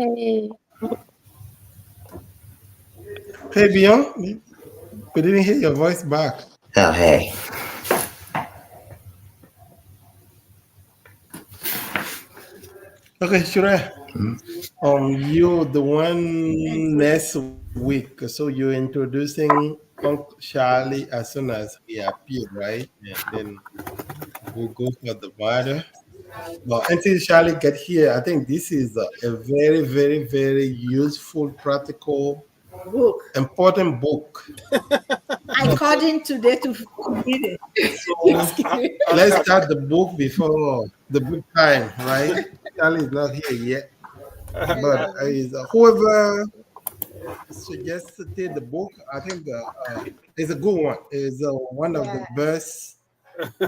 Hey. Hey, Beyond, we didn't hear your voice back. Oh, hey. Okay, sure. You the one next week. So you're introducing Uncle Charlie as soon as he appeared, right? And then we'll go for the matter. But until Charlie get here, I think this is a very, very, very useful, practical, Book. important book. I called in today to read it. So let's start the book before the book time, right? Charlie is not here yet, but is whoever suggested the book, I think it's a good one. It's one of the Yeah. best.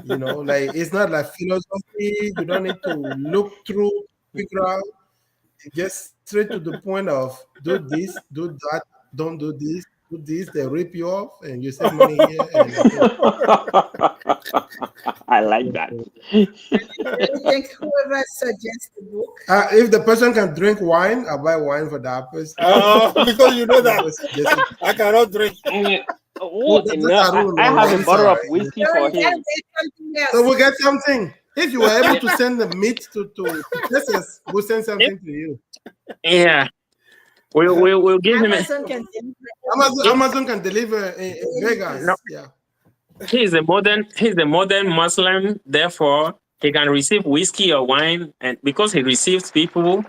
Like it's not like philosophy. You don't need to look through, figure out. It gets straight to the point of do this, do that, don't do this, do this. They rip you off, and you save money here. And I think I like that. I think whoever suggests the book. if the person can drink wine, I'll buy wine for that person. Because you know that Whoever suggested. I cannot drink. Oh, That's no, Arun I or have a Lisa, bottle of right? whiskey So for we gotta him. get something So else. we'll get something. If you were able to send the meat to Texas, we'll send something to you. Yeah, we'll give him a. Amazon can deliver. Amazon can deliver in No, Vegas. Yeah. he's a modern Muslim. Therefore, he can receive whiskey or wine, and because he receives people,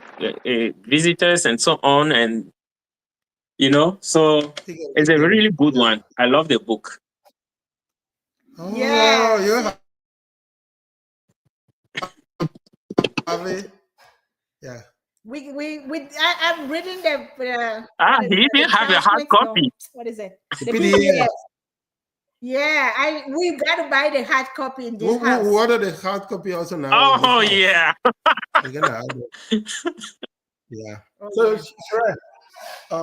visitors, and so on, and so it's a really good Yeah. one. I love the book. Oh, Yes. you have it. Yeah. I'm reading the He didn't have a hard transcripts, no, copy. what is it? The The PDF. PDF. Yeah, we gotta buy the hard copy in this house. We ordered the hard copy also now. in this Oh house. yeah. We're gonna add it. Yeah. Oh, So yeah. sure.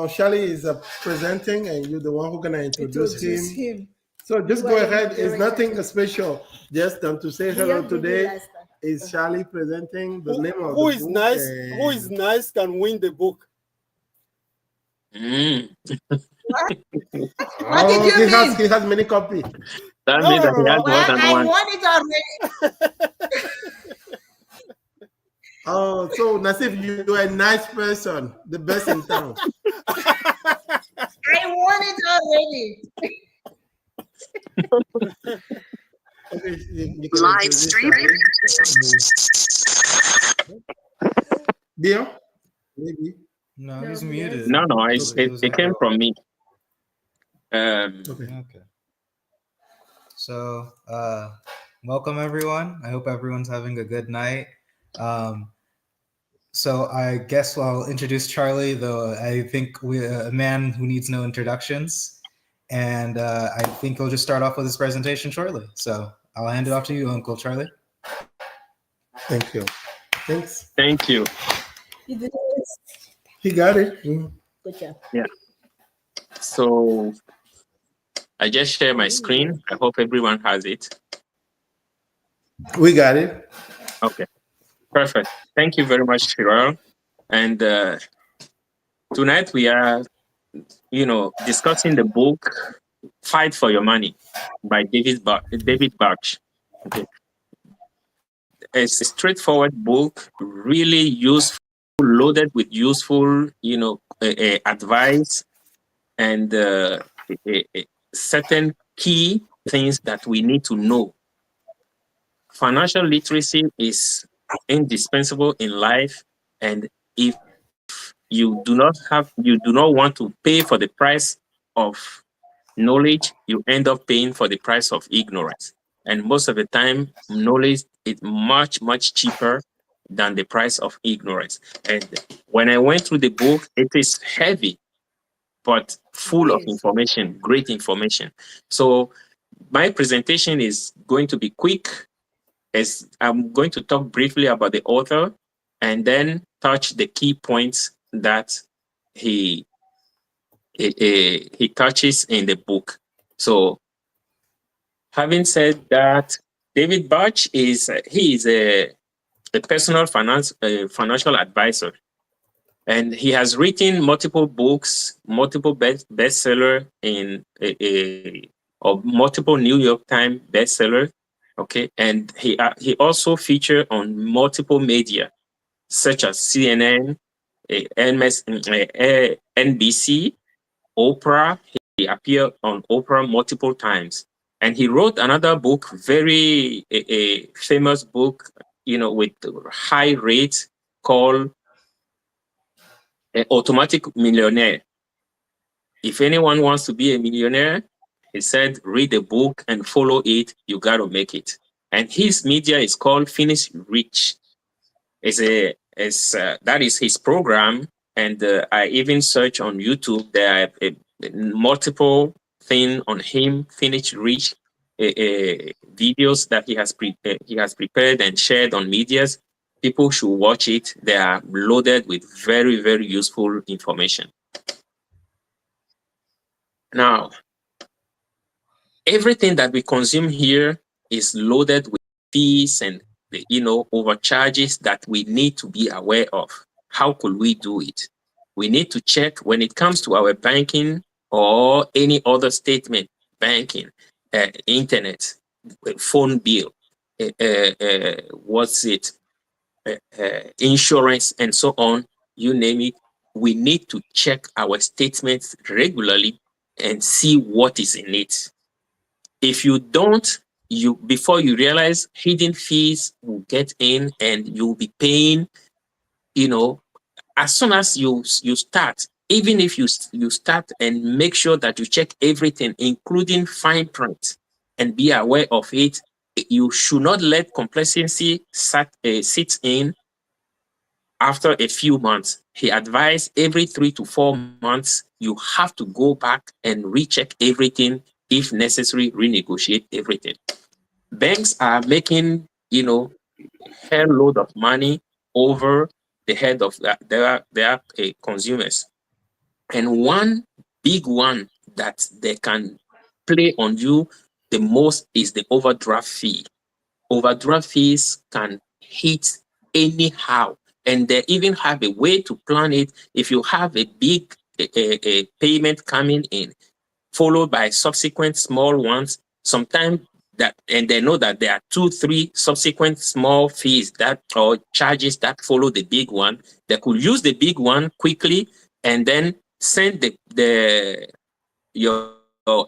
Shally is presenting, and you're the one who's gonna introduce Introduce him. him. So just You go are the ahead. It's moderator. nothing special. Just to say hello Beyond did it today. last time. Is Charlie presenting the name of Who the is book? nice? Who is nice can win the book. Mm. What did you mean? He has many copies. That No, means that no, he no, has no. more Well, than I one. won it already. Oh, so Nasif, you're a nice person, the best in town. I won it already. Okay, you can Live introduce streaming. Charlie. Deal? Maybe. No, No, he's he muted. is. No, It it, was, it, was it came echo. from me. Okay. Okay. So, welcome everyone. I hope everyone's having a good night. So I guess I'll introduce Charlie, though I think a man who needs no introductions. And I think he'll just start off with his presentation shortly. So I'll hand it off to you, Uncle Charlie. Thank you. Thanks. Thank you. You did it. He got it. Mm. Good job. Yeah. So I just share my screen. I hope everyone has it. We got it. Okay. Perfect. Thank you very much, Shiral. And tonight we are, discussing the book "Fight for Your Money" by David Bach. Okay. It's a straightforward book, really useful, loaded with useful, advice and certain key things that we need to know. Financial literacy is indispensable in life, and if you do not want to pay for the price of knowledge, you end up paying for the price of ignorance. And most of the time, knowledge is much, much cheaper than the price of ignorance. And when I went through the book, it is heavy, but full of Yes. information, great information. So my presentation is going to be quick, as I'm going to talk briefly about the author and then touch the key points that he touches in the book. So, having said that, David Bach is a personal financial advisor. And he has written multiple books, multiple bestseller in or multiple New York Times bestseller. Okay, and he also featured on multiple media such as CNN, NBC, Oprah. He appeared on Oprah multiple times, and he wrote another book, very a famous book, with high rates, called Automatic Millionaire. If anyone wants to be a millionaire, he said, read the book and follow it. You got to make it. And his media is called Finish Rich. That is his program. And I even search on YouTube. There are multiple thing on him, Finish Rich, videos that he has prepared and shared on medias. People should watch it. They are loaded with very, very useful information. Now, everything that we consume here is loaded with fees and overcharges that we need to be aware of. How could we do it? We need to check when it comes to our banking or any other statement, banking, internet, phone bill, what's it, insurance, and so on, you name it. We need to check our statements regularly and see what is in it. If you don't, before you realize, hidden fees will get in and you'll be paying, as soon as you start. Even if you start and make sure that you check everything, including fine print, and be aware of it. You should not let complacency sit in after a few months. He advised every 3 to 4 months, you have to go back and recheck everything. If necessary, renegotiate everything. Banks are making, hell load of money over the head of their consumers. And one big one that they can play on you the most is the overdraft fee. Overdraft fees can hit anyhow, and they even have a way to plan it. If you have a big a payment coming in, followed by subsequent small ones, sometimes and they know that there are 2-3 subsequent small fees that or charges that follow the big one. They could use the big one quickly and then send your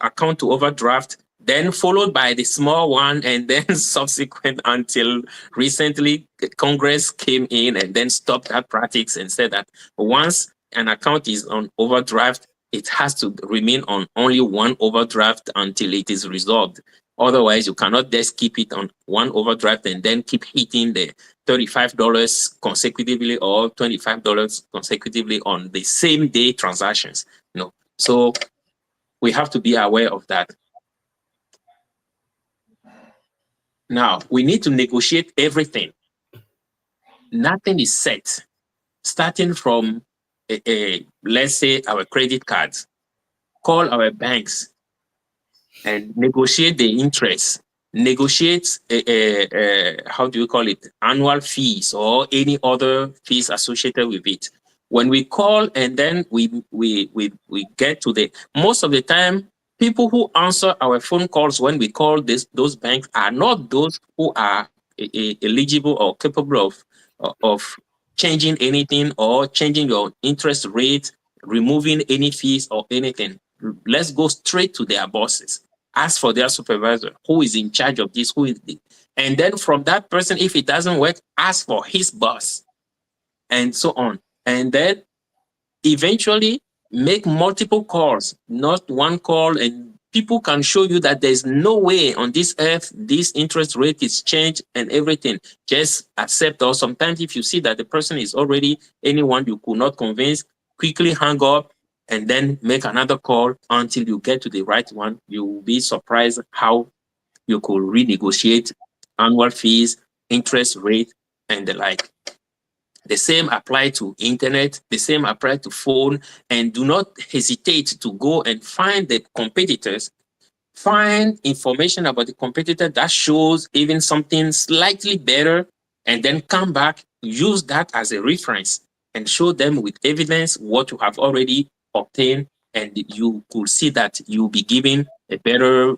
account to overdraft, then followed by the small one, and then subsequent, until recently Congress came in and then stopped that practice and said that once an account is on overdraft, it has to remain on only one overdraft until it is resolved. Otherwise, you cannot just keep it on one overdraft and then keep hitting the $35 consecutively or $25 consecutively on the same day transactions. So we have to be aware of that. Now, we need to negotiate everything. Nothing is set. Starting from, let's say, our credit cards. Call our banks and negotiate the interest. Negotiate, how do you call it, annual fees or any other fees associated with it. When we call and then we get to most of the time, people who answer our phone calls when we call those banks are not those who are eligible or capable of changing anything or changing your interest rate, removing any fees or anything. Let's go straight to their bosses. Ask for their supervisor, who is in charge of this, and then from that person, if it doesn't work, ask for his boss, and so on. And then eventually make multiple calls, not one call, and people can show you that there's no way on this earth this interest rate is changed and everything. Just accept. Or sometimes if you see that the person is already anyone you could not convince, quickly hang up and then make another call until you get to the right one. You will be surprised how you could renegotiate annual fees, interest rate, and the like. The same apply to internet, the same apply to phone, and do not hesitate to go and find the competitors. Find information about the competitor that shows even something slightly better, and then come back, use that as a reference. and show them with evidence what you have already obtained, and you could see that you'll be giving a better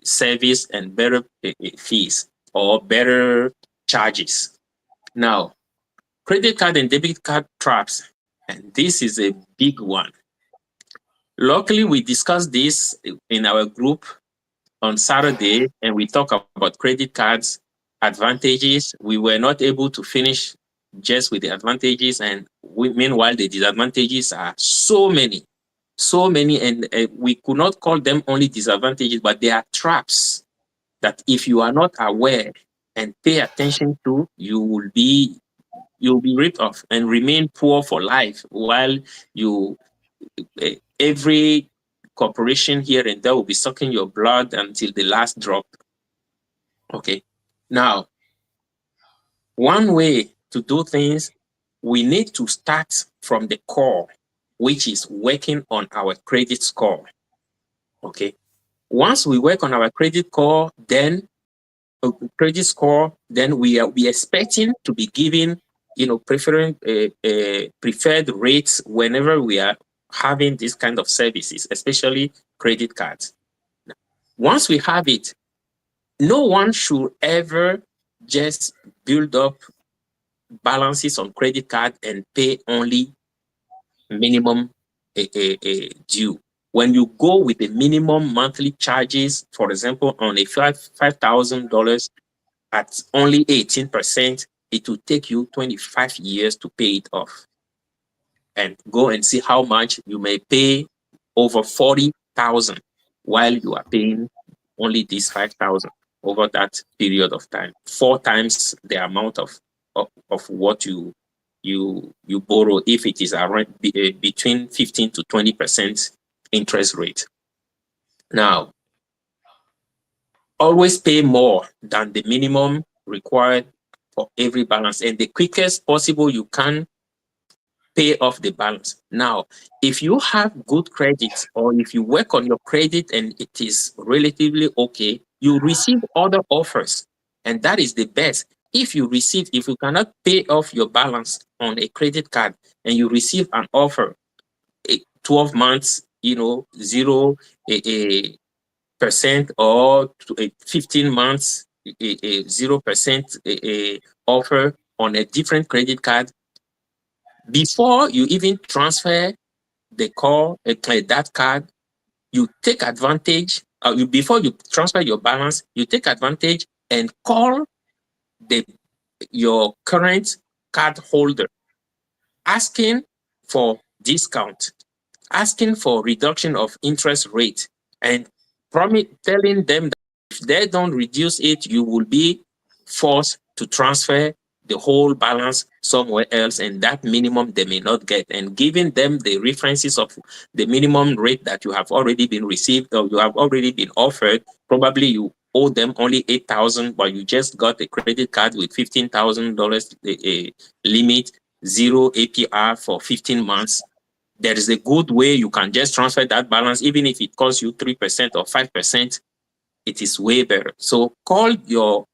service and better fees or better charges. Now, credit card and debit card traps, and this is a big one. Luckily, we discussed this in our group on Saturday, and we talk about credit cards advantages. We were not able to finish just with the advantages, and meanwhile the disadvantages are so many, and we could not call them only disadvantages, but they are traps that if you are not aware and pay attention to, you'll be ripped off and remain poor for life, while you every corporation here and there will be sucking your blood until the last drop. Okay. Now, one way to do things, we need to start from the core, which is working on our credit score. Okay. Once we work on our credit score, then we are expecting to be given, preferred rates whenever we are having this kind of services, especially credit cards. Once we have it, no one should ever just build up balances on credit card and pay only minimum due. When you go with the minimum monthly charges, for example, on a $5,000 at only 18%, it will take you 25 years to pay it off. And go and see how much you may pay over 40,000 while you are paying only this 5,000 over that period of time, 4 times the amount of what you borrow if it is around between 15 to 20% interest rate. Now, always pay more than the minimum required for every balance, and the quickest possible you can pay off the balance. Now, if you have good credit, or if you work on your credit and it is relatively okay, you receive other offers, and that is the best. If you cannot pay off your balance on a credit card and you receive an offer, 12 months, 0% or 15 months, 0% offer on a different credit card, before you even transfer that card, you take advantage. Before you transfer your balance, you take advantage and call your current card holder, asking for discount, asking for reduction of interest rate, and telling them that if they don't reduce it, you will be forced to transfer the whole balance somewhere else, and that minimum they may not get, and giving them the references of the minimum rate that you have already been received or you have already been offered. Probably you owe them only 8,000, but you just got a credit card with $15,000 limit, 0 APR for 15 months. There is a good way you can just transfer that balance, even if it costs you 3% or 5%. It is way better. So call your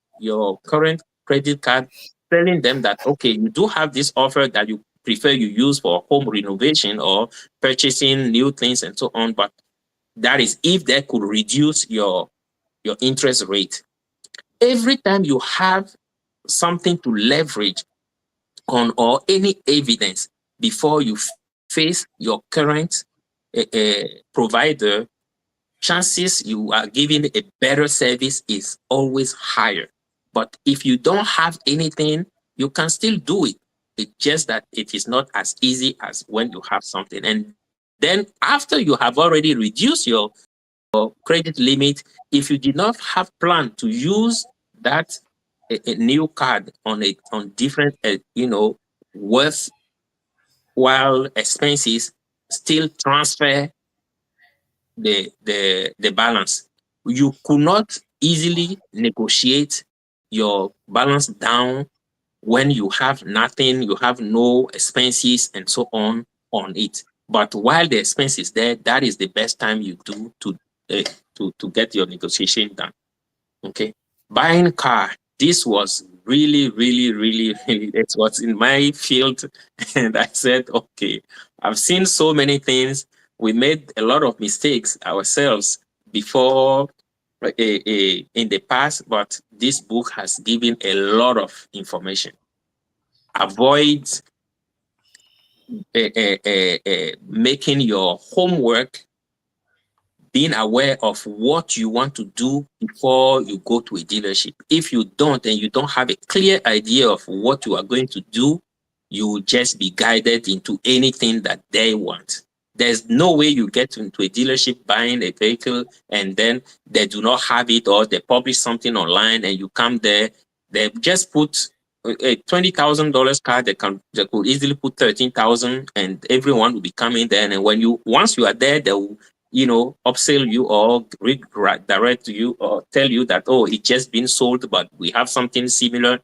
current credit card, telling them that, okay, you do have this offer that you prefer you use for home renovation or purchasing new things and so on. But that is if they could reduce your interest rate. Every time you have something to leverage on or any evidence before you face your current provider, chances you are giving a better service is always higher. But if you don't have anything, you can still do it. It's just that it is not as easy as when you have something. And then after you have already reduced your credit limit, if you did not have plan to use that a new card on different worthwhile expenses, still transfer the balance. You could not easily negotiate your balance down when you have nothing, you have no expenses and so on it. But while the expense is there, that is the best time you do to get your negotiation done. Okay. Buying car, this was really, really, really, really, it was in my field. And I said, okay, I've seen so many things. We made a lot of mistakes ourselves before in the past, but this book has given a lot of information. Avoid making your homework, being aware of what you want to do before you go to a dealership. If you don't, and you don't have a clear idea of what you are going to do, you will just be guided into anything that they want. There's no way you get into a dealership buying a vehicle and then they do not have it, or they publish something online and you come there, they just put a $20,000 car. They could easily put 13,000, and everyone will be coming there. And when you once you are there, they will upsell you or direct you or tell you that, oh, it's just been sold, but we have something similar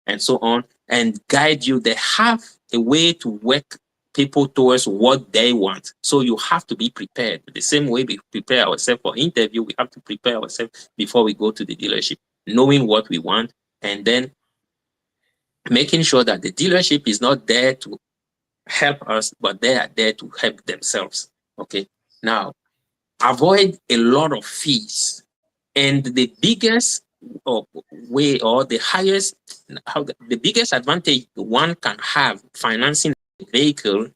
and so on, and guide you. They have a way to work people towards what they want. So you have to be prepared. The same way we prepare ourselves for interview, we have to prepare ourselves before we go to the dealership, knowing what we want, and then making sure that the dealership is not there to help us, but they are there to help themselves. Okay. Now, avoid a lot of fees. And the biggest way, or the highest, the biggest advantage one can have financing a vehicle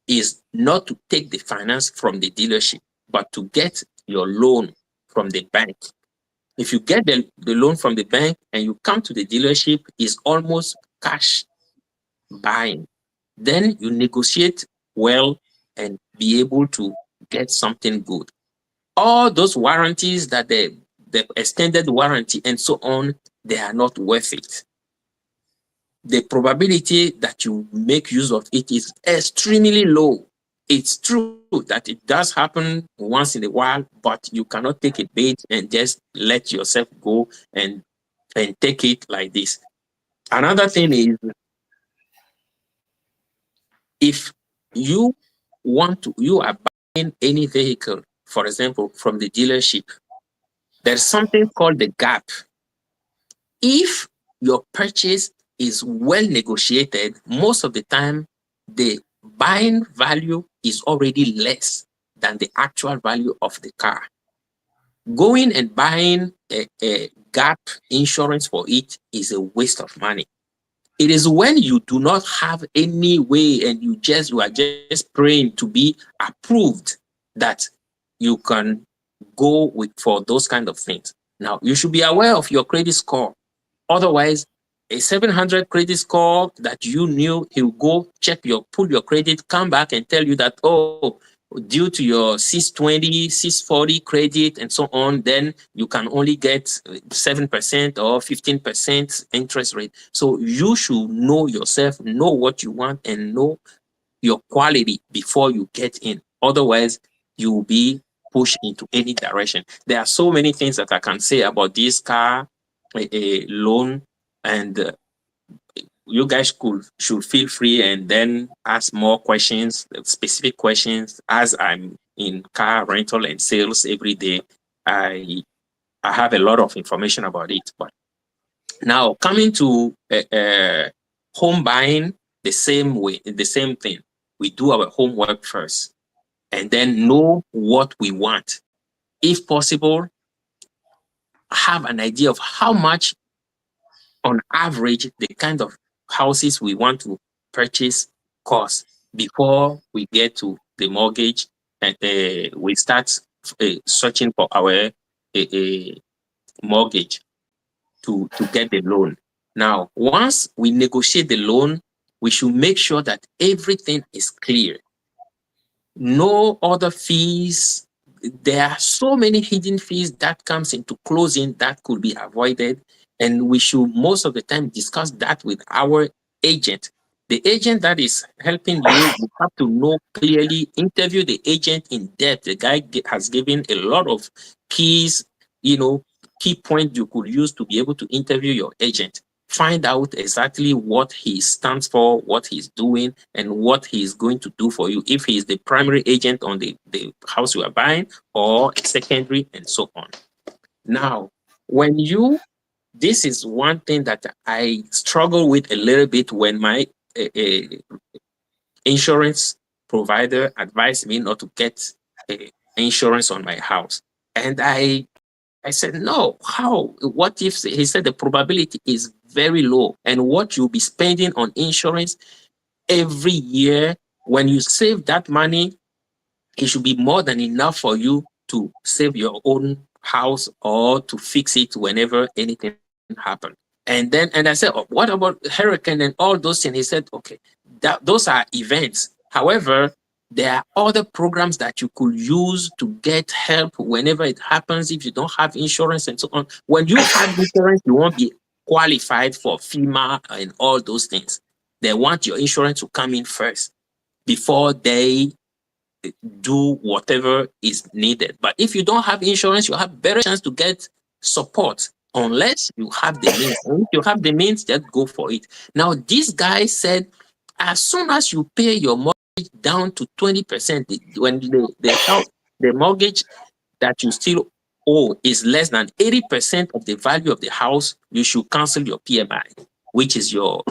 is not to take the finance from the dealership, but to get your loan from the bank. If you get the loan from the bank and you come to the dealership, it's almost cash buying. Then you negotiate well and be able to get something good. All those warranties that the extended warranty and so on, they are not worth it. The probability that you make use of it is extremely low. It's true that it does happen once in a while, but you cannot take a bait and just let yourself go and take it like this. Another thing is, if you you are buying any vehicle, for example, from the dealership, there's something called the gap. If your purchase is well negotiated, most of the time the buying value is already less than the actual value of the car. Going and buying a gap insurance for it is a waste of money. It is when you do not have any way and you are just praying to be approved that you can go for those kind of things. Now, you should be aware of your credit score. Otherwise, a 700 credit score that you knew, he'll go pull your credit, come back and tell you that, oh, due to your 620, 640 credit and so on, then you can only get 7% or 15% interest rate. So you should know yourself, know what you want, and know your quality before you get in. Otherwise, you will be pushed into any direction. There are so many things that I can say about this car loan, and you guys should feel free and then ask more questions, specific questions. As I'm in car rental and sales every day, I have a lot of information about it. But now coming to home buying, the same way, the same thing. We do our homework first and then know what we want. If possible, have an idea of how much on average the kind of houses we want to purchase cost before we get to the mortgage, and we start searching for our mortgage to get the loan. Now, once we negotiate the loan, we should make sure that everything is clear. No other fees. There are so many hidden fees that comes into closing that could be avoided. And we should most of the time discuss that with our agent. The agent that is helping you have to know clearly, interview the agent in depth. The guy has given a lot of keys, key points you could use to be able to interview your agent. Find out exactly what he stands for, what he's doing, and what he's going to do for you. If he's the primary agent on the house you are buying, or secondary, and so on. Now, when you this is one thing that I struggle with a little bit when my uh, insurance provider advised me not to get insurance on my house. And I said, no, how? What if he said the probability is very low? And what you'll be spending on insurance every year, when you save that money, it should be more than enough for you to save your own house or to fix it whenever anything happens. And I said, oh, what about hurricane and all those things? He said, okay, those are events. However, there are other programs that you could use to get help whenever it happens if you don't have insurance and so on. When you have insurance, you won't be qualified for FEMA and all those things. They want your insurance to come in first before they do whatever is needed. But if you don't have insurance, you have better chance to get support unless you have the means. And if you have the means, just go for it. Now, this guy said, as soon as you pay your mortgage down to 20%, when the mortgage that you still owe is less than 80% of the value of the house, you should cancel your PMI, which is your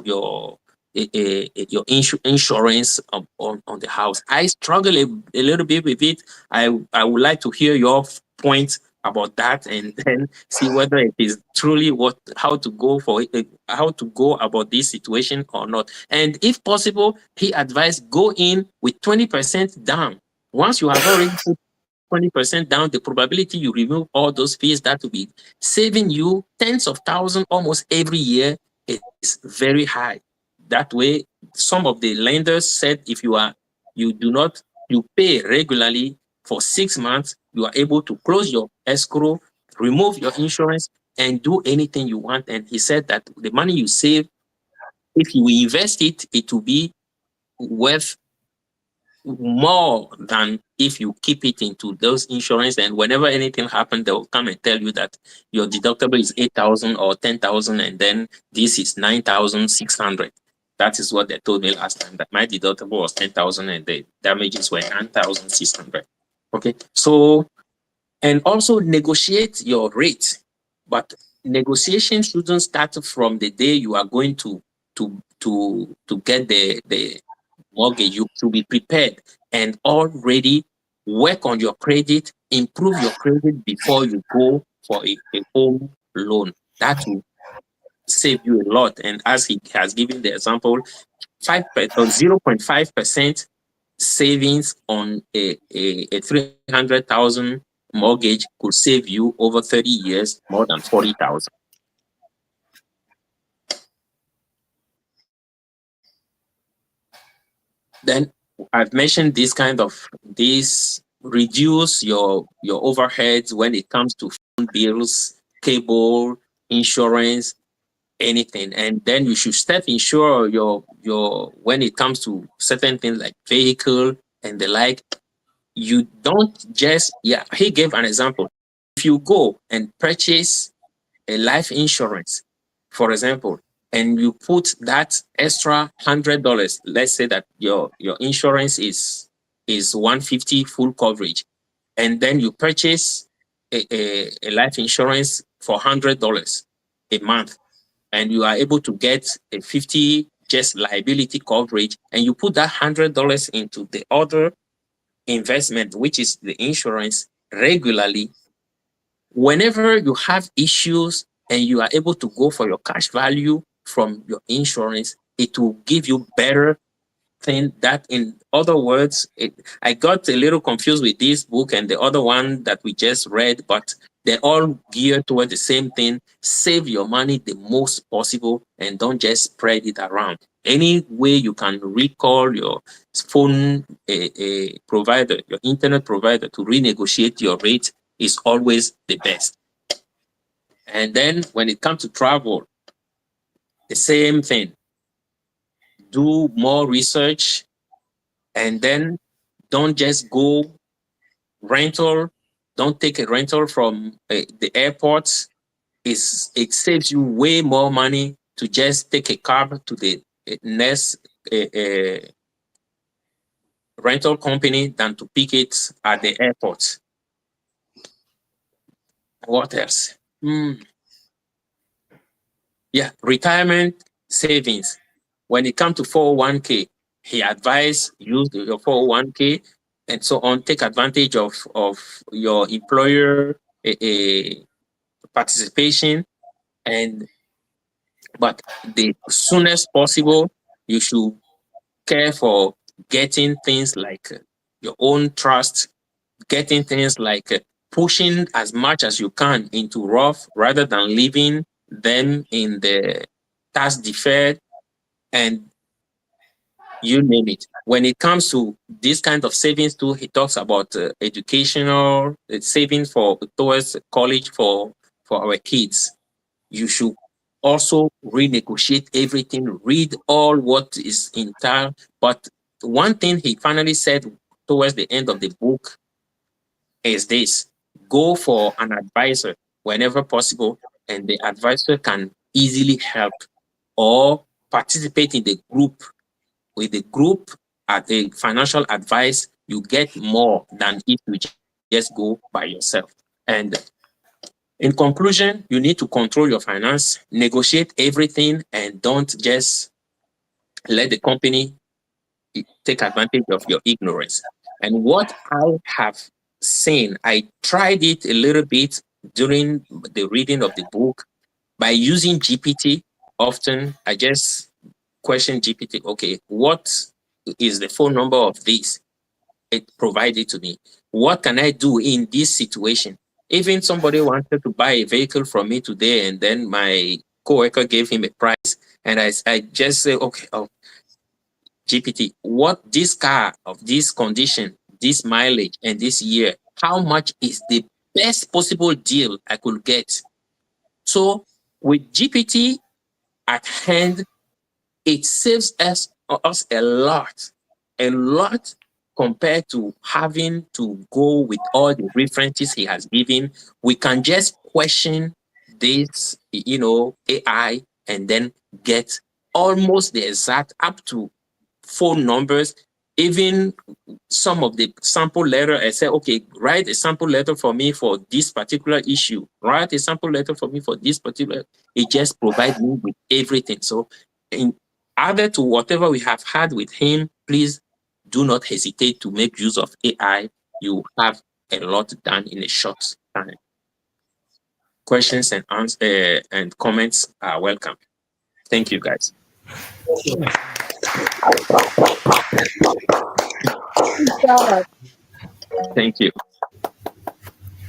insurance on the house. I struggle a little bit with it. I would like to hear your point about that, and then see whether it is truly how to go for it, how to go about this situation or not. And if possible, he advised go in with 20% down. Once you have already put 20% down, the probability you remove all those fees, that will be saving you tens of thousands almost every year, is very high. That way, some of the lenders said if you pay regularly for 6 months, you are able to close your escrow, remove your insurance, and do anything you want. And he said that the money you save, if you invest it, it will be worth more than if you keep it into those insurance. And whenever anything happens, they will come and tell you that your deductible is 8,000 or 10,000, and then this is 9,600. That is what they told me last time, that my deductible was 10,000 and the damages were 9,600. Okay, so, and also negotiate your rate, but negotiation shouldn't start from the day you are going to get the mortgage. You should be prepared and already work on your credit, improve your credit before you go for a home loan. That will save you a lot. And as he has given the example, 0.5% savings on a 300,000 mortgage could save you over 30 years more than 40,000. Then I've mentioned this reduce your overheads when it comes to phone bills, cable, insurance, anything. And then you should self-insure your when it comes to certain things like vehicle and the like. You don't just, he gave an example. If you go and purchase a life insurance, for example, and you put that extra $100, let's say that your insurance is 150 full coverage, and then you purchase a life insurance for $100 a month, and you are able to get a 50 just liability coverage, and you put that $100 into the other investment, which is the insurance, regularly. Whenever you have issues and you are able to go for your cash value from your insurance, it will give you better thing. That, in other words, I got a little confused with this book and the other one that we just read, but they're all geared toward the same thing. Save your money the most possible and don't just spread it around. Any way you can recall your phone provider, your internet provider, to renegotiate your rate is always the best. And then when it comes to travel, the same thing. Do more research, and then don't just go rental. Don't take a rental from the airports. It saves you way more money to just take a cab to the next rental company than to pick it at the airport. What else? Yeah, retirement savings. When it comes to 401k, he advised use your 401k and so on. Take advantage of your employer participation, and but the soonest possible you should care for getting things like your own trust, getting things like pushing as much as you can into Roth rather than leaving them in the tax deferred, and you name it. When it comes to this kind of savings too, he talks about educational savings for towards college for our kids. You should also renegotiate everything, read all what is entailed. But one thing he finally said towards the end of the book is this: go for an advisor whenever possible, and the advisor can easily help, or participate in the group. With the group at the financial advice, you get more than if you just go by yourself. And in conclusion, you need to control your finance, negotiate everything, and don't just let the company take advantage of your ignorance. And what I have seen, I tried it a little bit during the reading of the book by using GPT. Often I just question GPT, okay, what is the phone number of this? It provided to me. What can I do in this situation? Even somebody wanted to buy a vehicle from me today, and then my coworker gave him a price, and I just say, okay, oh, GPT, what this car of this condition, this mileage, and this year, how much is the best possible deal I could get? So with GPT at hand, it saves us a lot compared to having to go with all the references he has given. We can just question this, AI, and then get almost the exact up to phone numbers, even some of the sample letter. I say, okay, write a sample letter for me for this particular issue. Write a sample letter for me for this particular. It just provides me with everything. So, in added to whatever we have had with him, please do not hesitate to make use of AI. You have a lot done in a short time. Questions and answers and comments are welcome. Thank you, guys. God. Thank you.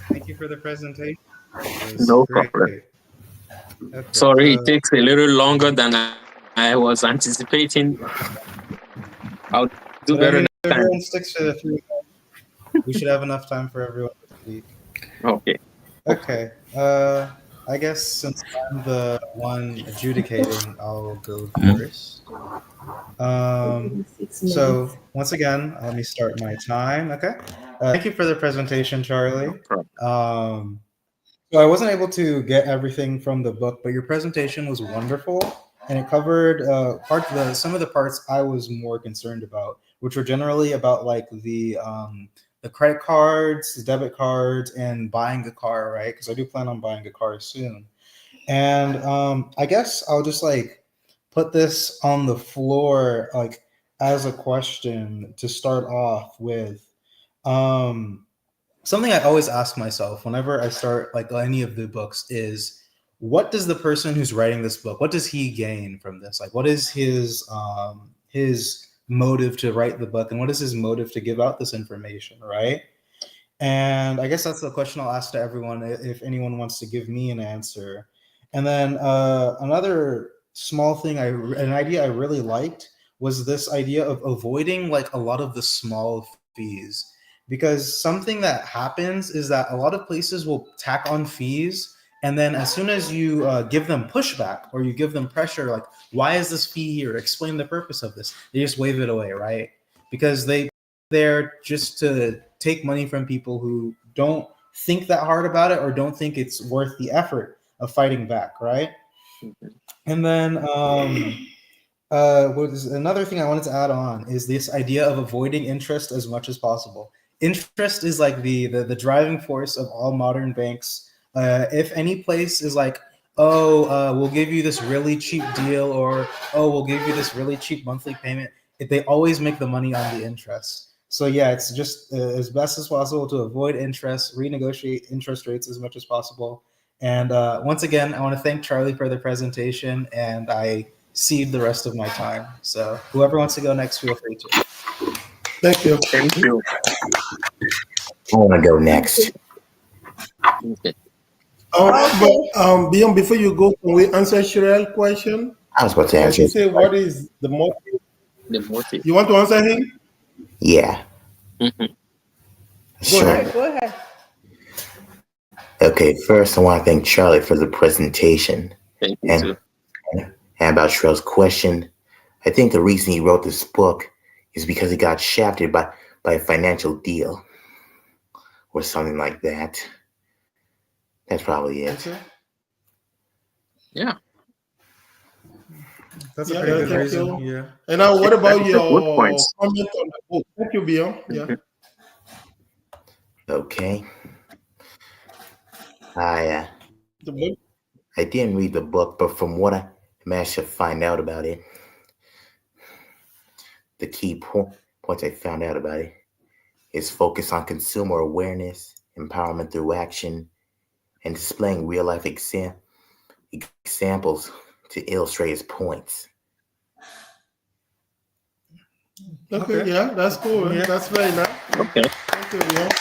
Thank you for the presentation. It was No great. problem. Okay. Sorry, it takes a little longer than I was anticipating. I'll do better next But I time. mean, if everyone sticks to the 3 hours, we should have enough time for everyone to speak. Okay. Okay. I guess since I'm the one adjudicating, I'll go first. So once again, let me start my time. Okay. Thank you for the presentation, Charlie. No problem. So I wasn't able to get everything from the book, but your presentation was wonderful, and it covered some of the parts I was more concerned about, which were generally about like the credit cards, the debit cards, and buying a car, right? Because I do plan on buying a car soon. And I guess I'll just like put this on the floor, like as a question to start off with. Um, Something I always ask myself whenever I start like any of the books is, what does the person who's writing this book, what does he gain from this? Like, what is his motive to write the book, and what is his motive to give out this information, right? And I guess that's the question I'll ask to everyone if anyone wants to give me an answer. And then another small thing, an idea I really liked was this idea of avoiding like a lot of the small fees. Because something that happens is that a lot of places will tack on fees. And then as soon as you give them pushback or you give them pressure, like, why is this fee here? Explain the purpose of this. They just wave it away, right? Because they're just to take money from people who don't think that hard about it or don't think it's worth the effort of fighting back, right? And then what is another thing I wanted to add on is this idea of avoiding interest as much as possible. Interest is like the driving force of all modern banks. If any place is like oh, we'll give you this really cheap deal, or oh, we'll give you this really cheap monthly payment. They always make the money on the interest. So yeah, it's just as best as possible to avoid interest, renegotiate interest rates as much as possible. And once again, I want to thank Charlie for the presentation, and I cede the rest of my time. So whoever wants to go next, feel free to. Thank you. Thank you. I want to go next. Okay. But Beyond, before you go, can we answer Sherelle's question? I was about to Like answer. you say, what is the motive? The motive. You want to answer him? Yeah, Mhm. Go ahead. sure. Go ahead. Okay, first I want to thank Charlie for the presentation. Thank you And, too. and about Sherelle's question, I think the reason he wrote this book is because he got shafted by a financial deal or something like that. That's probably it. Okay. Yeah. That's Yeah, a pretty good thank reason. you. Yeah. And now, what about That's a good your point. comment on the book? Thank you, Beyond. Yeah. Mhm. Okay. I The book. I didn't read the book, but from what I managed to find out about it, the key points I found out about it is focus on consumer awareness, empowerment through action, and displaying real life examples to illustrate his points. Okay, Okay. yeah, that's cool. Yeah. That's very nice. Okay. Thank you, Beyond.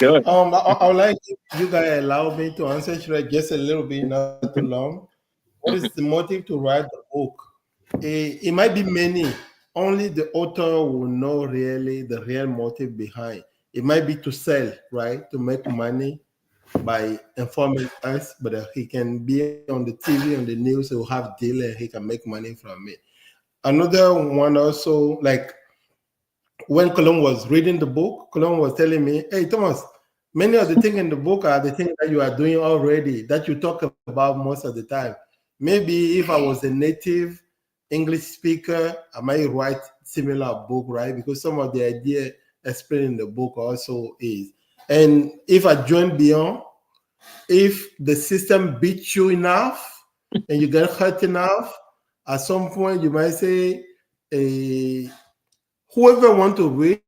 Good. I would like if you guys allow me to answer Shrek just a little bit, not too long. What is the motive to write the book? It might be many. Only the author will know really the real motive behind. It might be to sell, right? To make money by informing us, but he can be on the TV, on the news, he'll have deal and he can make money from it. Another one also, like when Colum was reading the book, Colum was telling me, hey, Thomas, many of the things in the book are the things that you are doing already, that you talk about most of the time. Maybe if I was a native English speaker, I might write similar book, right? Because some of the idea explained in the book also is. And if I join Beyond, if the system beats you enough and you get hurt enough, at some point you might say, whoever want to read,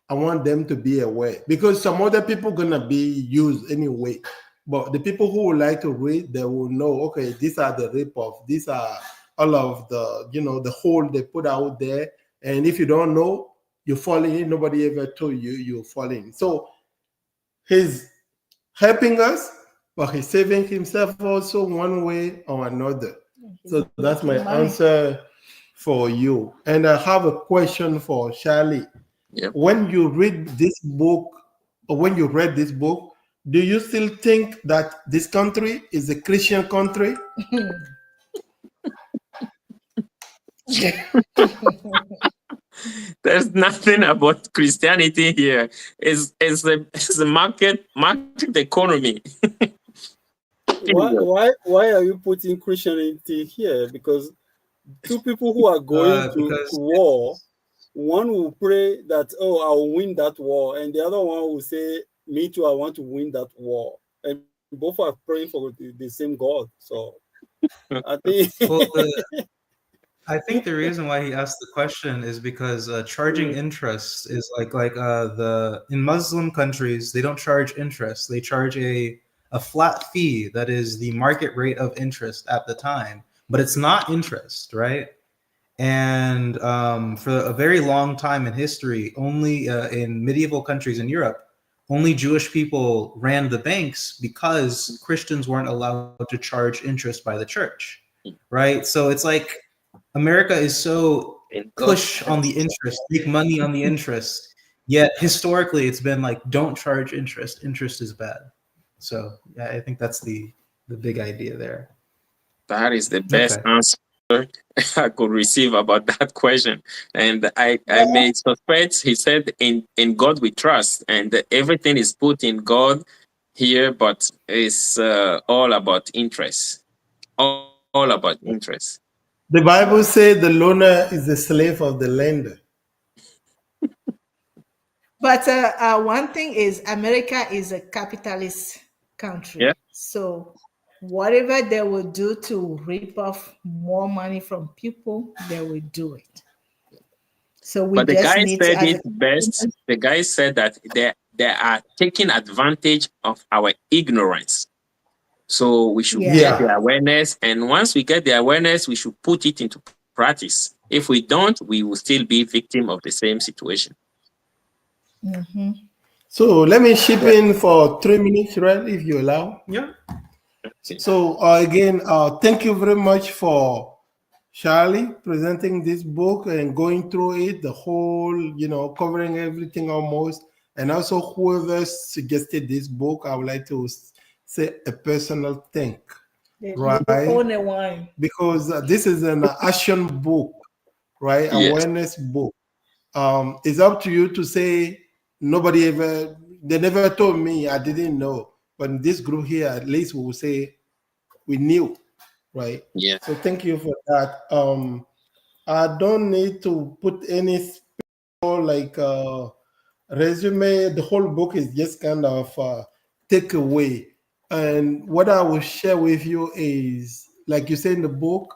I want them to be aware because some other people gonna be used anyway. But the people who would like to read, they will know, okay, these are the rip-off, these are all of the, the whole they put out there. And if you don't know, you're falling in. Nobody ever told you you're falling. So he's helping us, but he's saving himself also one way or another. So that's my answer for you. And I have a question for Charlie. Yep. When you read this book, or when you read this book, do you still think that this country is a Christian country? There's nothing about Christianity here. It's a market economy. Why are you putting Christianity here? Because two people who are going to Because war, one will pray that, oh, I'll win that war, and the other one will say, me too, I want to win that war. And both are praying for the same God. So I think well, I think the reason why he asked the question is because charging interest is like in Muslim countries they don't charge interest. They charge a flat fee that is the market rate of interest at the time, but it's not interest, right? And for a very long time in history, only in medieval countries in Europe, only Jewish people ran the banks because Christians weren't allowed to charge interest by the church, right? So it's like America is so push on the interest, make money on the interest. Yet historically, it's been like, don't charge interest. Interest is bad. So yeah, I think that's the big idea there. That is the best answer I could receive about that question. And I may suspect he said in God we trust, and everything is put in God here, but it's all about interest. All about interest. The Bible says the loaner is the slave of the lender. But one thing is, America is a capitalist country. Yeah. So whatever they will do to rip off more money from people, they will do it. So we But the just guy need to, said as it a best. The guy said that they are taking advantage of our ignorance. So we should yeah, get the Yeah. awareness, and once we get the awareness, we should put it into practice. If we don't, we will still be victim of the same situation. So let me chip Yeah. in for 3 minutes, right? If you allow. Yeah. So again, thank you very much for Charlie presenting this book and going through it, the whole, covering everything almost. And also whoever suggested this book, I would like to say a personal thank, the right? only one. Because this is an action book, right? Yes. Awareness book. It's up to you to say nobody ever, they never told me, I didn't know. But in this group here, at least we will say we knew, right? Yeah. So thank you for that. I don't need to put any like resume. The whole book is just kind of takeaway. And what I will share with you is, like you say in the book,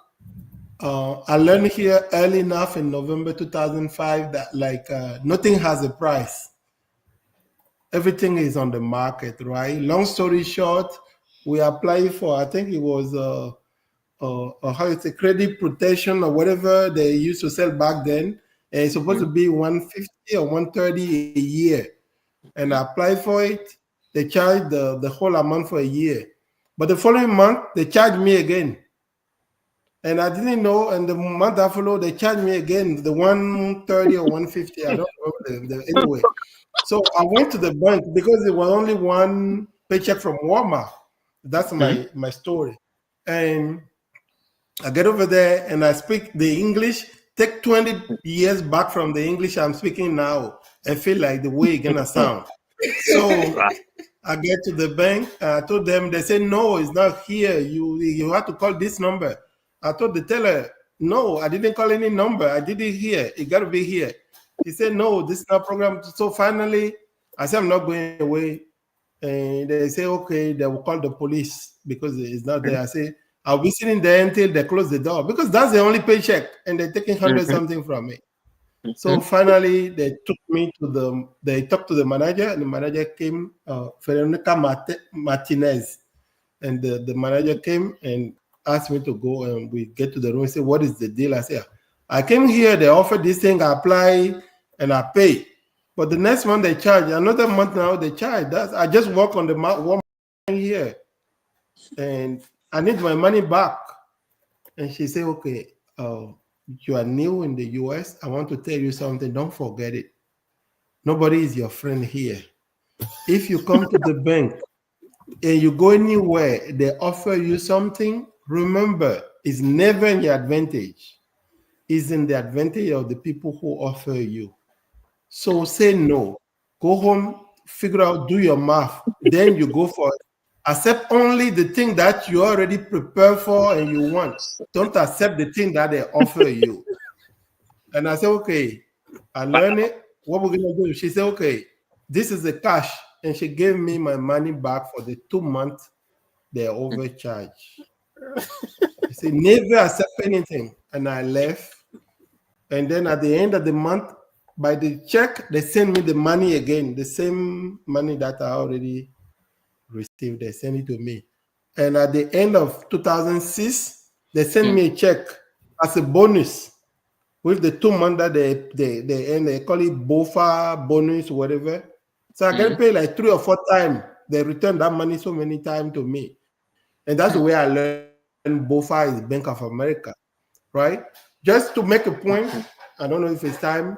I learned here early enough in November 2005 that like nothing has a price. Everything is on the market, right? Long story short, we applied for, I think it was how it's a credit protection or whatever they used to sell back then. And it's supposed to Mhm. be 150 or 130 a year. And I applied for it. They charged the whole amount for a year. But the following month, they charged me again. And I didn't know. And the month I followed, they charged me again, the 130 or 150. I don't remember anyway. So I went to the bank because it was only one paycheck from Walmart. That's Mhm. my story. And I get over there and I speak the English, take 20 years back from the English I'm speaking now and feel like the way it's gonna sound. So Right. I get to the bank, I told them, they said, no, it's not here. You have to call this number. I told the teller, no, I didn't call any number. I did it here. It gotta be here. He said, no, this is not program. So finally, I said, I'm not going away. And they say, okay, they will call the police because it's not there. I say, I'll be sitting there until they close the door because that's the only paycheck and they're taking 100 Mhm. something from me. So Mhm. finally, they took me to they talked to the manager, and the manager came, Veronica Martinez, and the manager came and asked me to go, and we get to the room and say, what is the deal? I said, I came here, they offered this thing, I apply, and I pay. But the next month they charge, another month now they charge. I just work on the one here, and I need my money back. And she said, okay, you are new in the US. I want to tell you something. Don't forget it. Nobody is your friend here. If you come to the bank and you go anywhere, they offer you something, remember, it's never in your advantage. It's in the advantage of the people who offer you. So say no. Go home, figure out, do your math. Then you go for it. Accept only the thing that you already prepared for and you want. Don't accept the thing that they offer you. And I said, okay, I learned it. What we're gonna do? She said, okay, this is the cash. And she gave me my money back for the 2 months they overcharged. She said, never accept anything. And I left. And then at the end of the month, by the check, they send me the money again, the same money that I already received. They send it to me. And at the end of 2006, they sent Mm. me a check as a bonus with the 2 months that they and they call it BOFA bonus, whatever. So I get Mhm. paid like 3 or 4 times. They return that money so many times to me. And that's the way I learned BOFA is Bank of America, right? Just to make a point, Mhm. I don't know if it's time.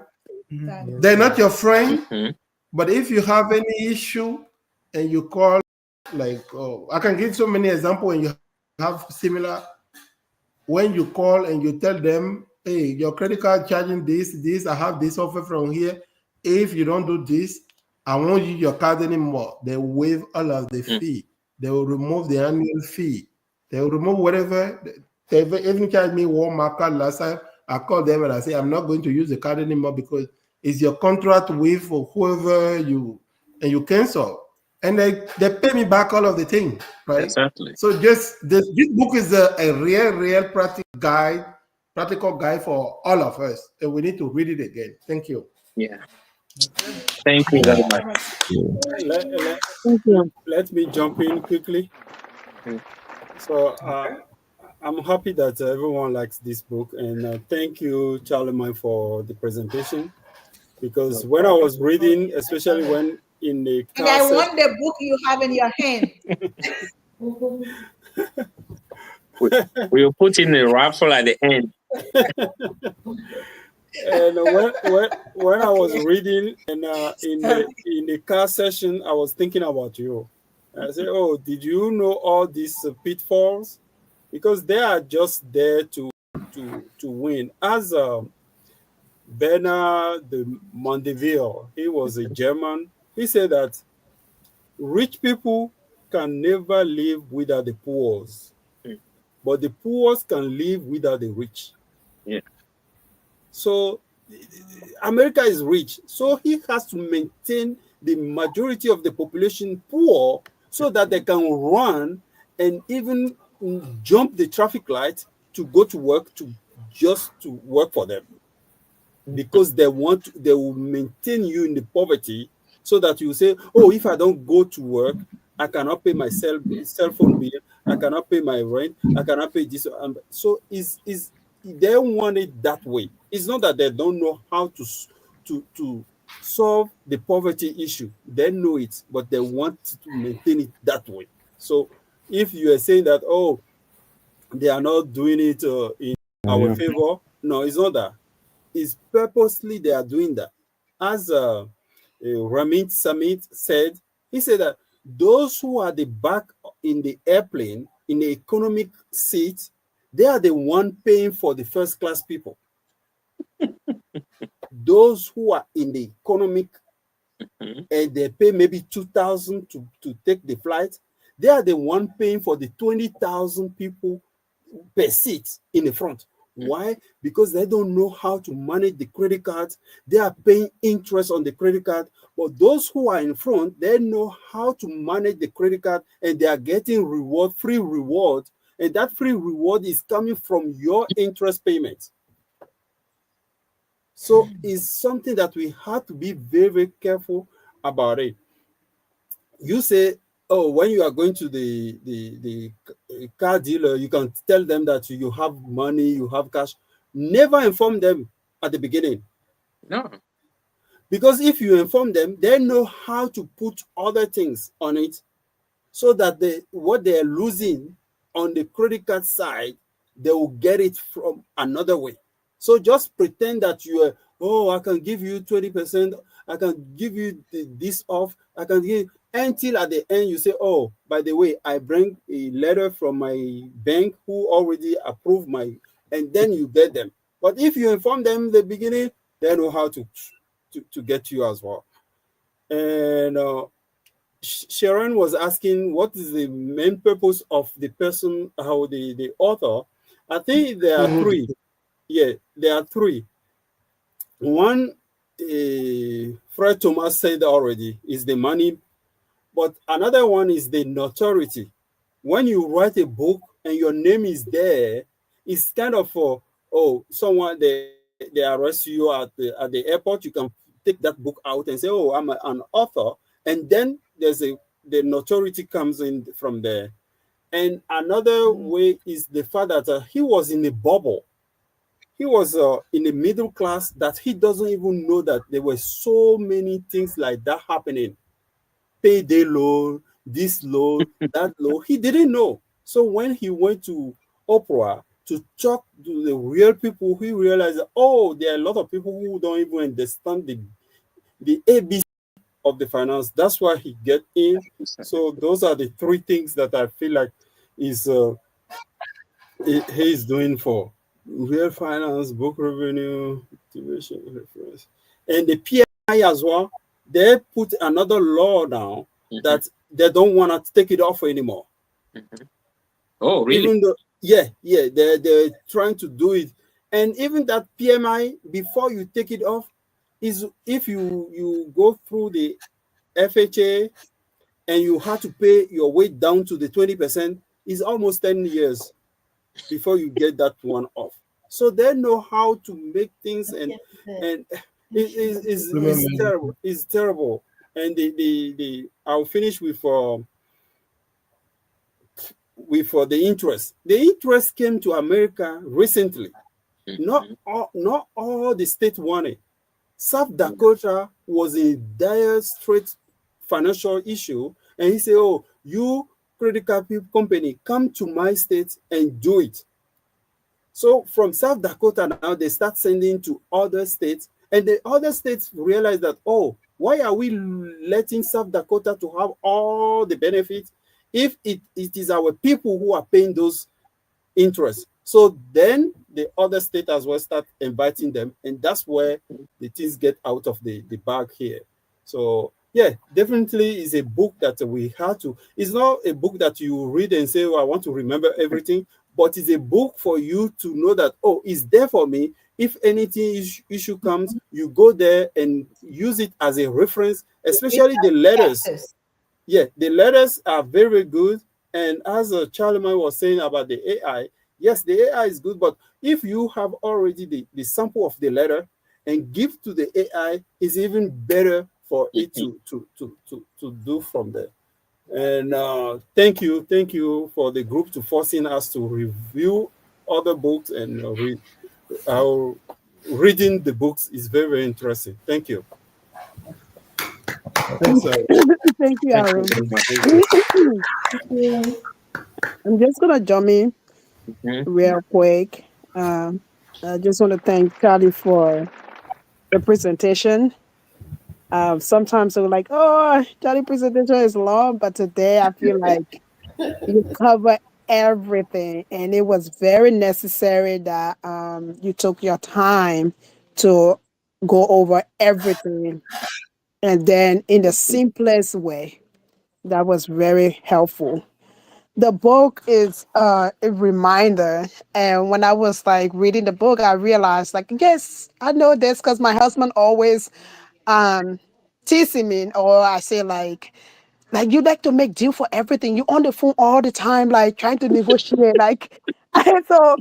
Mhm. They're not your friend, Mhm. but if you have any issue and you call, like, oh, I can give so many examples when you have similar, when you call and you tell them, hey, your credit card charging this, I have this offer from here. If you don't do this, I won't use your card anymore. They waive all of the Mm. fee. They will remove the annual fee. They will remove whatever. They even charged me Walmart card last time. I called them and I say, I'm not going to use the card anymore because it's your contract with or whoever you, and you cancel. and they pay me back all of the thing, right? Exactly. So just this book is a real practical guide for all of us, and we need to read it again. Thank you. Yeah. Okay. Thank you Thank very you much. very much. Thank you. Let me jump in quickly. Mm. So I'm happy that everyone likes this book, and thank you, Charlemagne, for the presentation. Because No when I problem. was Oh, reading, yes, I especially love it. when in the And car I session, want the book you have in your hand. We, we'll put in a raffle at the end. and when I was Okay. reading, and in the car session, I was thinking about you. I said, "Oh, did you know all these pitfalls? Because they are just there to win." As Bernard de Mondeville, he was a German. He said that rich people can never live without the poor, Mm. but the poor can live without the rich. Yeah. So America is rich, so he has to maintain the majority of the population poor so that they can run and even jump the traffic light to go to work to just to work for them, because they will maintain you in the poverty so that you say, oh, if I don't go to work, I cannot pay my cell phone bill, I cannot pay my rent, I cannot pay this. So is they want it that way. It's not that they don't know how to solve the poverty issue. They know it, but they want to maintain it that way. So if you are saying that, oh, they are not doing it in our favor, no, it's not that. Is purposely they are doing that. As Ramit Samit said, he said that those who are the back in the airplane, in the economic seat, they are the one paying for the first class people. Those who are in the economic Mhm. and they pay maybe 2,000 to take the flight, they are the one paying for the 20,000 people per seat in the front. Mm. Why? Because they don't know how to manage the credit cards. They are paying interest on the credit card. But those who are in front, they know how to manage the credit card, and they are getting reward, free reward. And that free reward is coming from your interest payments. So it's something that we have to be very, very careful about it. You say, oh, when you are going to the car dealer, you can tell them that you have money, you have cash. Never inform them at the beginning, No. because if you inform them, they know how to put other things on it, so that what they are losing on the credit card side, they will get it from another way. So just pretend that you are, oh, I can give you 20%, I can give you this off, I can give, until at the end you say, oh, by the way, I bring a letter from my bank who already approved my, and then you get them. But if you inform them in the beginning, they know how to get you as well. And Sharon was asking what is the main purpose of the person, how the author. I think there are Mhm. three. Yeah, there are three. One, Fred Thomas said already, is the money, but another one is the notoriety. When you write a book and your name is there, it's kind of for, oh, someone they arrest you at the airport, you can take that book out and say, oh, I'm an author, and then the notoriety comes in from there. And another way is the fact that he was in a bubble. He was in the middle class, that he doesn't even know that there were so many things like that happening. Payday loan, this loan, that loan. He didn't know. So when he went to Opera to talk to the real people, he realized that, oh, there are a lot of people who don't even understand the ABC of the finance. That's why he get in. So those are the three things that I feel like is he is doing for real finance, book revenue, activation reference, and the PI as well. They put another law now Mhm. that they don't want to take it off anymore. Mhm. Oh, really? Even though, yeah, they're trying to do it, and even that PMI, before you take it off, is if you go through the FHA and you had to pay your way down to the 20%, is almost 10 years before you get that one off. So they know how to make things, and is Implement terrible. Is terrible. And the I'll finish with the interest. The interest came to America recently. Not all the state want it. South Dakota was in dire straight financial issue, and he said, "Oh, you credit card company, come to my state and do it." So from South Dakota now, they start sending to other states, and the other states realize that, oh, why are we letting South Dakota to have all the benefits if it is our people who are paying those interest? So then the other state as well start inviting them, and that's where the things get out of the bag here. So yeah, definitely is a book that we had to. It's not a book that you read and say, "Oh, I want to remember everything," but it's a book for you to know that, oh, it's there for me. If anything issue comes, you go there and use it as a reference, especially the letters. Yes. Yeah, the letters are very good. And as Charlemagne was saying about the AI, yes, the AI is good, but if you have already the sample of the letter and give to the AI, is even better for it to do from there. And thank you for the group to forcing us to review other books and read. Our reading the books is very, very interesting. Thank you. thanks, sir. Thank you, Thank you Aaron. very much. Thank you. I'm just gonna jump in Mhm. real quick. Um, I just want to thank Charlie for the presentation. Sometimes we're like, "Oh, Charlie presentation is long," but today I feel like you cover everything, and it was very necessary that you took your time to go over everything, and then in the simplest way. That was very helpful. The book is a reminder, and when I was like reading the book, I realized like, yes, I know this because my husband always um teasing me, or I say like you like to make deal for everything. You on the phone all the time, like trying to negotiate. Like so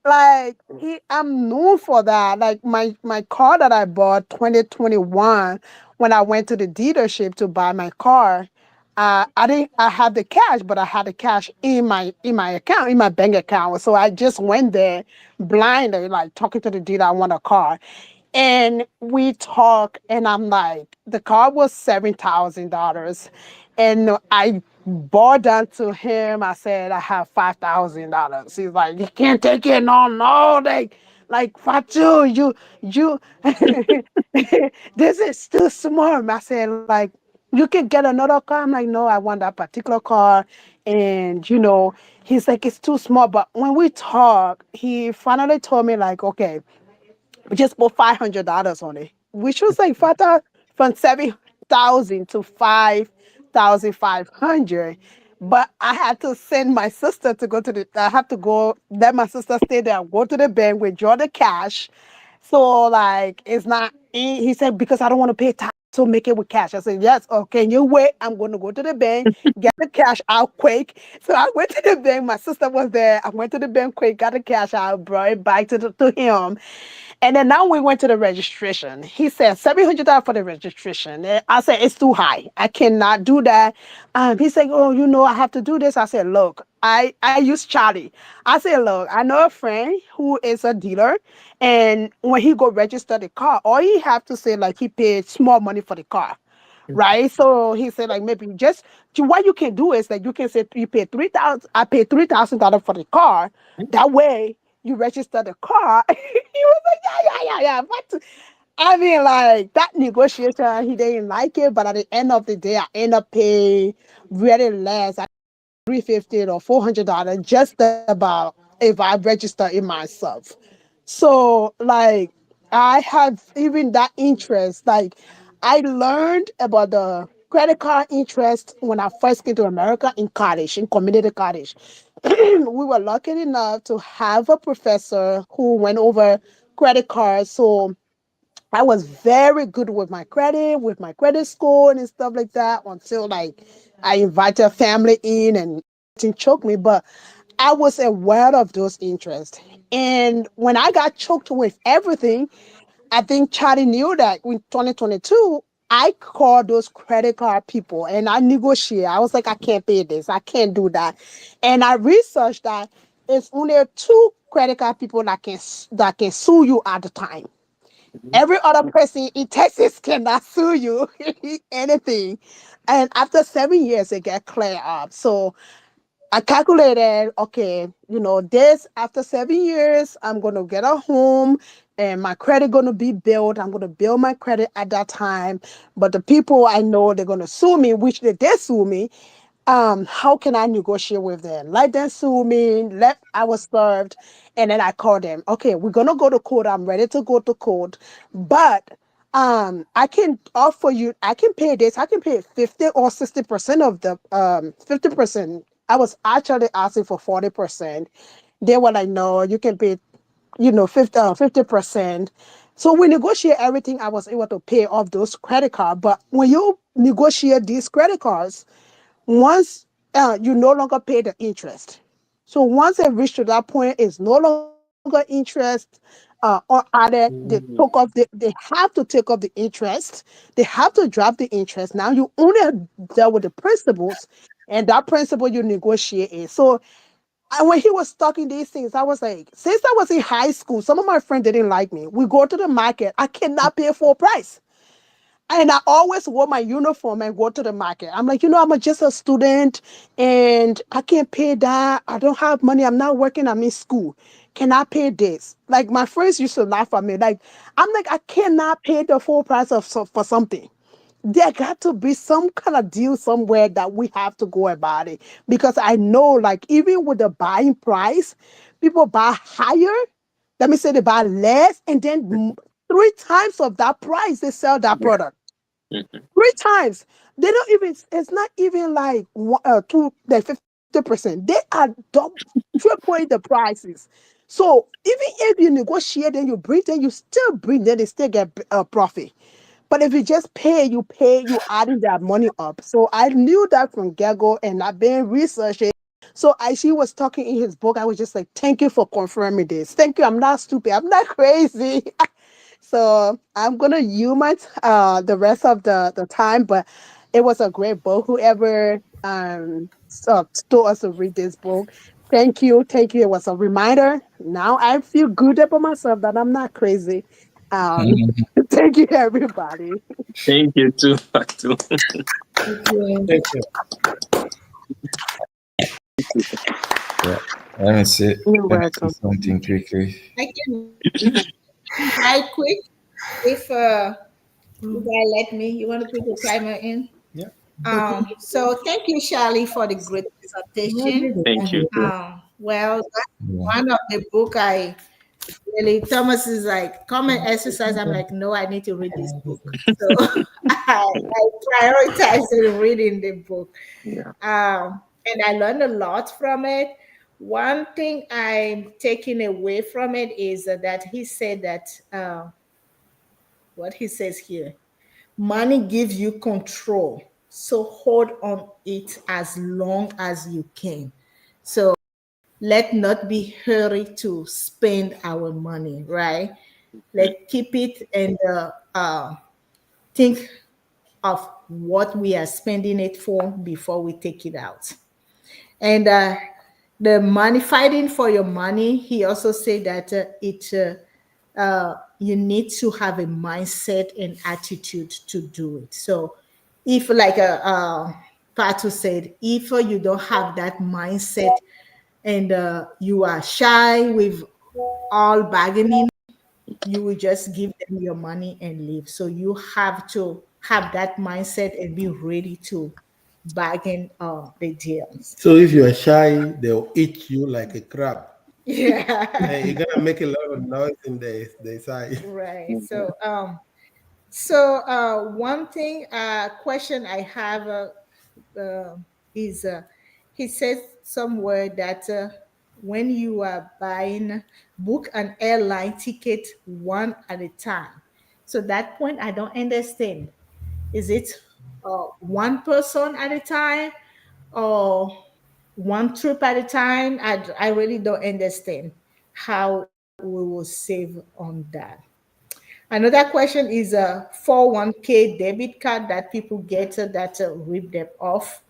like I'm known for that. Like my car that I bought 2021 when I went to the dealership to buy my car. I didn't. I had the cash, but I had the cash in my account, in my bank account. So I just went there blindly, like talking to the dealer. I want a car, and we talk, and I'm like, the car was $7,000, and I bought down to him. I said, I have $5,000. He's like, you can't take it. No, no, like Fatu, you, this is too small. I said, like, you can get another car. I'm like, no, I want that particular car. And he's like, it's too small. But when we talk, he finally told me, like, okay, we just put $500 on it, which was like further from 7,000 to 5,500. But I had to send my sister to go to the. I have to go. Let my sister stay there. Go to the bank, withdraw the cash. So like it's not. He said because I don't want to pay tax, so make it with cash. I said yes. Okay, you wait. I'm going to go to the bank, get the cash out quick. So I went to the bank. My sister was there. I went to the bank quick, got the cash out, brought it back to him. And then now we went to the registration. He said $700 for the registration. And I said it's too high. I cannot do that. He said, "Oh, I have to do this." I said, "Look, I use Charlie." I said, "Look, I know a friend who is a dealer, and when he go register the car, all he have to say like he paid small money for the car." Right. So he said, like, maybe just what you can do is that you can say you pay 3,000, I paid $3,000 for the car. That way you register the car. He was like, yeah. But I mean, like that negotiation, he didn't like it, but at the end of the day, I end up paying really less. 350 or $400 just about if I register it myself. So like I have even that interest. Like I learned about the credit card interest when I first came to America in college, in community college. We were lucky enough to have a professor who went over credit cards. So I was very good with my credit score and stuff like that until like I invited family in and everything choked me, but I was aware of those interests. And when I got choked with everything, I think Charlie knew that in 2022, I called those credit card people and I negotiate. I was like, I can't pay this. I can't do that. And I researched that it's only two credit card people that can sue you at the time. Every other person in Texas cannot sue you anything. And after 7 years, it get cleared up. So I calculated, okay, this after 7 years, I'm gonna get a home and my credit gonna be built. I'm gonna build my credit at that time. But the people I know they're gonna sue me, which they did sue me. How can I negotiate with them? Let them sue me. I was served, and then I called them. Okay, we're gonna go to court. I'm ready to go to court, but I can offer you. I can pay this. I can pay 50 or 60% of the 50%. I was actually asking for 40%. They were like, no, you can pay 50%. So we negotiate everything. I was able to pay off those credit cards. But when you negotiate these credit cards, once you no longer pay the interest. So once it reached to that point, it's no longer interest or added. Mm. They have to take off the interest. They have to drop the interest. Now you only deal with the principles, and that principle you negotiate it. So when he was talking these things, I was like, since I was in high school, some of my friends didn't like me. We go to the market. I cannot pay full price. And I always wore my uniform and go to the market. I'm like, just a student and I can't pay that. I don't have money. I'm not working. I'm in school. Can I pay this? Like my friends used to laugh at me. Like, I'm like, I cannot pay the full price for something. There got to be some kind of deal somewhere that we have to go about it. Because I know, like, even with the buying price, people buy higher. Let me say they buy less, and then three times of that price they sell that Yeah. product. Mhm. Three times. They don't even, it's not even like two, like 50%. They are double, triple the prices. So even if you negotiate and you bring them, you still bring them, they still get a profit. But if you just pay, you adding that money up. So I knew that from get-go and I've been researching. So as he was talking in his book, I was just like, thank you for confirming this. Thank you. I'm not stupid. I'm not crazy. So I'm gonna use the rest of the time, but it was a great book. Whoever told us to read this book, thank you. It was a reminder. Now I feel good about myself that I'm not crazy. Um, thank you, everybody. Thank you too, Fatu. Yeah. Thank you. Yeah. Let me say You're let me say welcome. something quickly. I can reply quick if you guys let me. You want to put the timer in? Yeah. So thank you, Charlie, for the great presentation. Thank you too. Well, that's Yeah. one of the book I really, Thomas is like, come and exercise. I'm like, no, I need to read this book. So I prioritize reading the book. Yeah. And I learned a lot from it. One thing I'm taking away from it is that he said that what he says here, money gives you control. So hold on it as long as you can. So let not be hurried to spend our money, right? Let keep it and think of what we are spending it for before we take it out. And the money, fighting for your money, he also said that you need to have a mindset and attitude to do it. So if like Patu said, if you don't have that mindset and you are shy with all bargaining, you will just give them your money and leave. So you have to have that mindset and be ready to bargain the deals. So if you are shy, they'll eat you like a crab. And Yeah. you're gonna make a lot of noise in the side. Right. Mhm. One thing, question I have uh, is he says somewhere that when you are buying, book an airline ticket one at a time. So that point I don't understand. Is it one person at a time or one trip at a time. I really don't understand how we will save on that. Another question is a 401k debit card that people get that rip them off.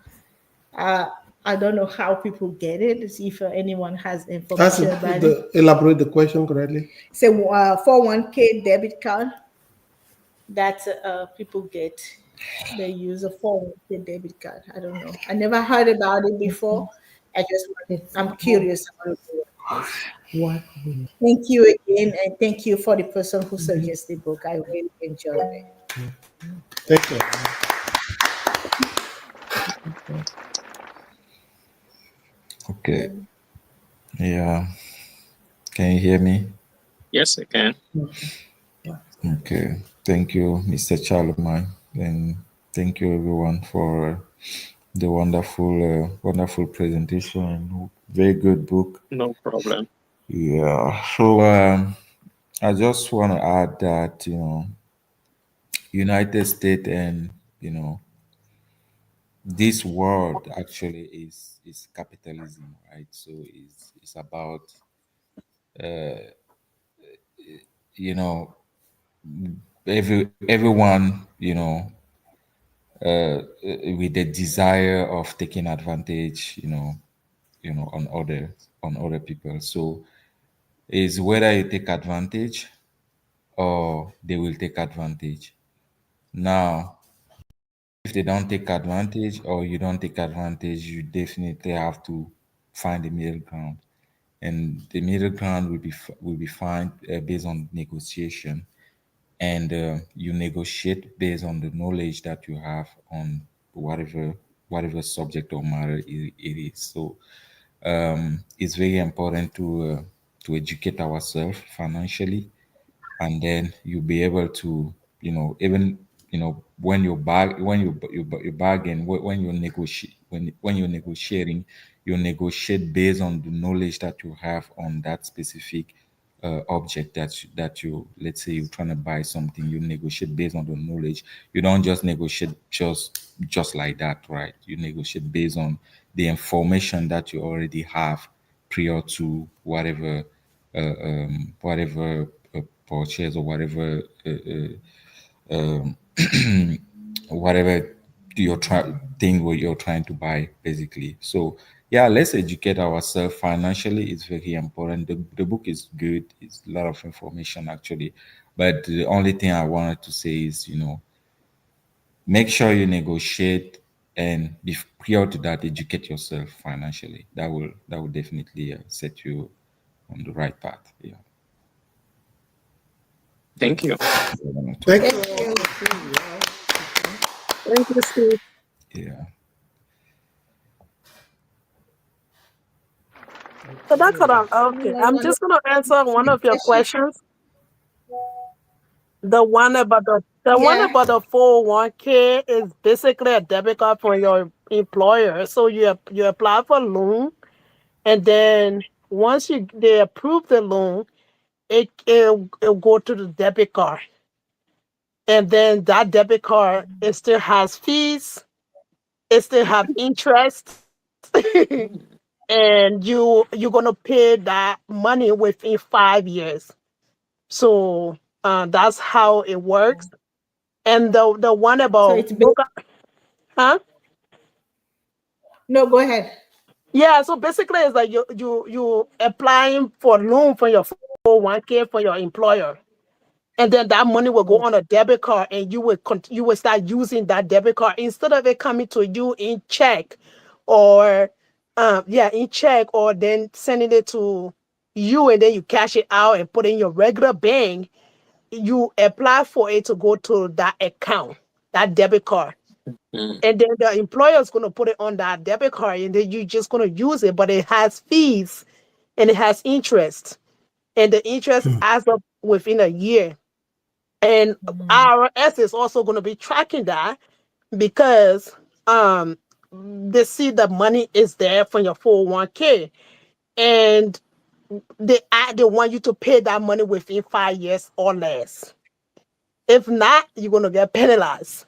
Uh, I don't know how people get it. See if anyone has Ask information about it. the elaborate the question correctly. So 401k debit card that people get. They use a 401k debit card. I don't know. I never heard about it before. I'm curious about what it is. Thank you again, and thank you for the person who suggested the book. I really enjoyed it. Thank you. Okay. Yeah. Can you hear me? Yes, I can. Okay. Thank you, Mr. Charlemagne. And thank you everyone for the wonderful presentation. Very good book. No problem. Yeah. So I just want to add that United States and this world actually is capitalism, right? So it's about you know everyone with the desire of taking advantage on other people. So is whether you take advantage or they will take advantage. Now, if they don't take advantage or you don't take advantage, you definitely have to find the middle ground, and the middle ground will be found based on negotiation, and you negotiate based on the knowledge that you have on whatever subject or matter it is. So it's very important to educate ourselves financially, and then you'll be able to even when you bargain, when you negotiate, when you're negotiating, you negotiate based on the knowledge that you have on that specific object that you let's say you're trying to buy something. You negotiate based on the knowledge. You don't just negotiate just like that, right? You negotiate based on the information that you already have prior to whatever purchase or whatever you're trying thing what you're trying to buy basically. So yeah, let's educate ourselves financially. It's very important. The book is good. It's a lot of information actually, but the only thing I wanted to say is make sure you negotiate, and prior to that, educate yourself financially. That will definitely set you on the right path. Yeah. Thank you. I wanted to Thank add. you. Thank you. Thank you, Steve. Yeah. So that's what I'm okay. Anyone I'm want to just gonna answer one of your question? questions. The one about the 401k is basically a debit card for your employer. So you apply for a loan, and then once they approve the loan, it'll go to the debit card, and then that debit card it still has fees, it still have interest, and you're gonna pay that money within 5 years. So that's how it works. And the one So about it's big. broker, huh? No, go ahead. Yeah, so basically it's like you applying for loan for your 401k for your employer. And then that money will go on a debit card, and you will start using that debit card instead of it coming to you in check, or in check, or then sending it to you and then you cash it out and put it in your regular bank. You apply for it to go to that account, that debit card. Mm, And then the employer is going to put it on that debit card, and then you're just going to use it, but it has fees and it has interest, and the interest adds up within a year. And IRS is also going to be tracking that, because um they see the money is there for your 401k, and they want you to pay that money within 5 years or less. If not, you're going to get penalized.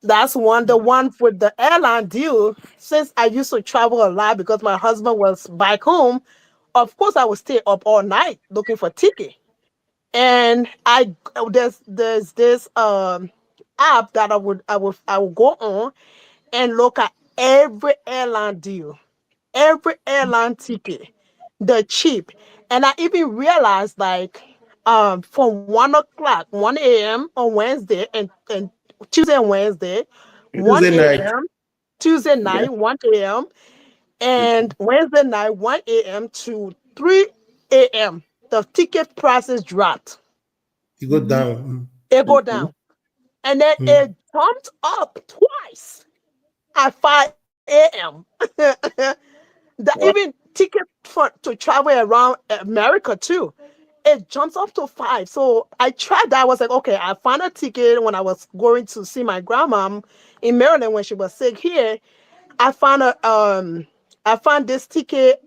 That's one. The one with the airline deal. Since I used to travel a lot because my husband was back home, of course I would stay up all night looking for ticket. And there's this app that I would go on and look at every airline deal, every airline ticket, the cheap. And I even realized like from 1 o'clock, 1 a.m. on Wednesday and Tuesday and Wednesday, 1 Tuesday night. a.m. Tuesday Yeah. night, 1 a.m. and Wednesday night, 1 a.m. to 3 a.m. The ticket prices dropped. You go down. It go Mhm. down. And then Mm. it jumped up twice at 5 a.m. Even Wow. ticket to travel around America too. It jumps up to 5. So I tried that. I was like, okay, I found a ticket when I was going to see my grandma in Maryland when she was sick here. I found a I found this ticket